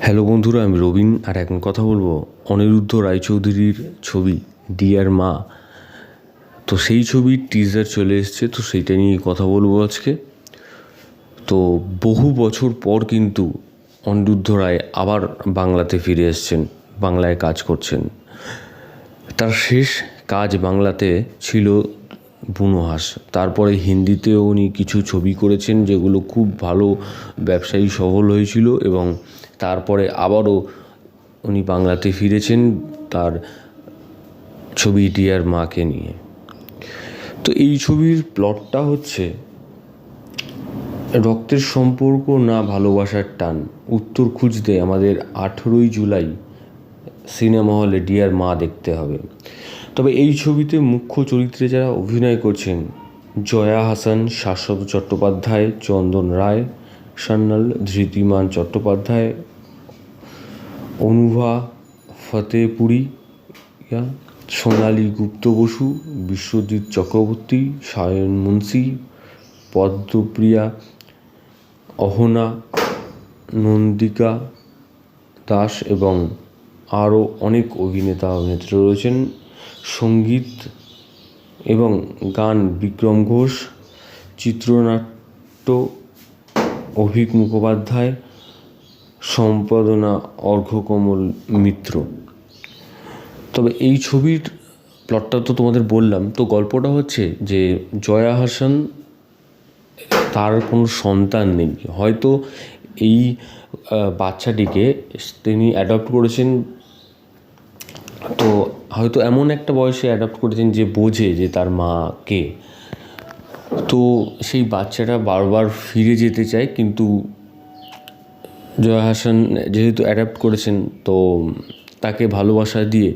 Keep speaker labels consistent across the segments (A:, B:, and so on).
A: Hello বন্ধুরা, আমি রবিন। আর এখন কথা বলবো অনিরুদ্ধ রায়চৌধুরীর ছবি ডিয়ার মা। তো সেই ছবির টিজার চলে এসছে, তো সেইটা নিয়ে কথা বলবো আজকে। তো বহু বছর পর কিন্তু অনিরুদ্ধ রায় আবার বাংলাতে ফিরে এসছেন, বাংলায় কাজ করছেন। তার শেষ কাজ বাংলাতে ছিল বুনোহাঁস। তারপরে হিন্দিতেও উনি কিছু ছবি করেছেন যেগুলো খুব ভালো ব্যবসায়ী সফল হয়েছিল, এবং তারপরে আবারও উনি বাংলাতে ফিরেছেন তার ছবি ডিয়ার মাকে নিয়ে। তো এই ছবির প্লটটা হচ্ছে রক্তের সম্পর্ক না ভালোবাসার টান, উত্তর খুঁজতে আমাদের 18ই জুলাই সিনেমা হলে ডিয়ার মা দেখতে হবে। তবে এই ছবিতে মুখ্য চরিত্রে যারা অভিনয় করছেন, জয়া হাসান, শাশ্বত চট্টোপাধ্যায়, চন্দন রায়, সান্যাল, ধৃতিমান চট্টোপাধ্যায়, অনুভা ফতেপুরিয়া, সোনালী গুপ্ত বসু, বিশ্বজিৎ চক্রবর্তী, সায়ন মুন্সি, পদ্মপ্রিয়া, অহনা, নন্দিকা দাস এবং আরও অনেক অভিনেতা অভিনেত্রী রয়েছেন। সঙ্গীত এবং গান বিক্রম ঘোষ, চিত্রনাট্য অভিক মুখোপাধ্যায়, সম্পাদনা অর্ঘ্যকমল মিত্র। তবে এই ছবির প্লটটা তো তোমাদের বললাম। তো গল্পটা হচ্ছে যে জয়া হাসান, তার কোনো সন্তান নেই, হয়তো এই বাচ্চাটিকে তিনি অ্যাডপ্ট করেছেন। তো হয়তো এমন একটা বয়সে অ্যাডপ্ট করেছেন যে বোঝে যে তার মা কে। তো সেই বাচ্চাটা বারবার ফিরে যেতে চায়, কিন্তু জয়া হাসান যেহেতু অ্যাডপ্ট করেছেন, তো তাকে ভালোবাসা দিয়ে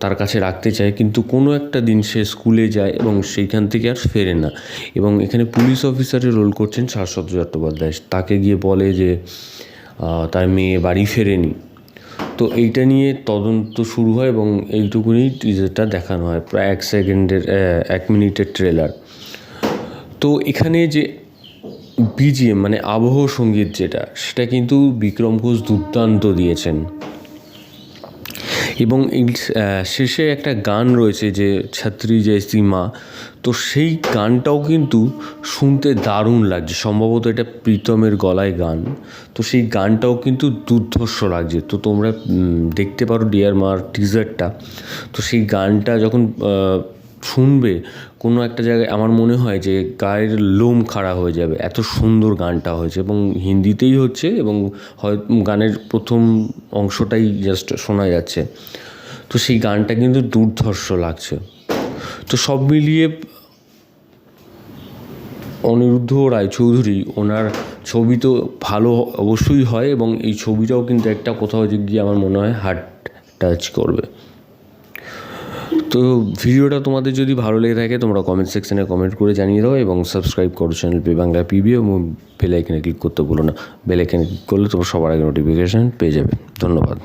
A: তার কাছে রাখতে চায়। কিন্তু কোনো একটা দিন সে স্কুলে যায় এবং সেইখান থেকে আর ফেরে না। এবং এখানে পুলিশ অফিসারের রোল করছেন শাশ্বত চট্টোপাধ্যায়। তাকে গিয়ে বলে যে তার মেয়ে বাড়ি ফেরেনি। তো এইটা নিয়ে তদন্ত শুরু হয় এবং এইটুকুনি টিজারটা দেখানো হয়, প্রায় 1 মিনিটের ট্রেলার। তো এখানে যে বিজিএম মানে আবহ সঙ্গীত যেটা, সেটা কিন্তু বিক্রম ঘোষ দুর্দান্ত দিয়েছেন। এবং এই শেষে একটা গান রয়েছে যে ছাত্রী জয়সী মা, তো সেই গানটাও কিন্তু শুনতে দারুণ লাগছে। সম্ভবত এটা প্রীতমের গলায় গান। তো সেই গানটাও কিন্তু দুর্ধর্ষ লাগছে। তো তোমরা দেখতে পারো ডিয়ার মার টিজারটা। তো সেই গানটা যখন শুনবে কোনো একটা জায়গায়, আমার মনে হয় যে গায়ের লোম খাড়া হয়ে যাবে, এত সুন্দর গানটা হয়েছে। এবং হিন্দিতেই হচ্ছে, এবং হয়তো গানের প্রথম অংশটাই জাস্ট শোনা যাচ্ছে। তো সেই গানটা কিন্তু দুর্ধর্ষ লাগছে। তো সব মিলিয়ে অনিরুদ্ধ রায়চৌধুরী, ওনার ছবি তো ভালো অবশ্যই হয়, এবং এই ছবিটাও কিন্তু একটা কোথাও গিয়ে আমার মনে হয় হার্ট টাচ করবে। তো ভিডিওটা তোমাদের যদি ভালো লেগে থাকে, তোমরা কমেন্ট সেকশানে কমেন্ট করে জানিয়ে দাও, এবং সাবস্ক্রাইব করো চ্যানেল পে বাংলা পিবি, এবং বেল আইকনে ক্লিক করতে ভুলো না। বেল আইকনে ক্লিক করলে তোমরা সবার আগে নোটিফিকেশান পেয়ে যাবে। ধন্যবাদ।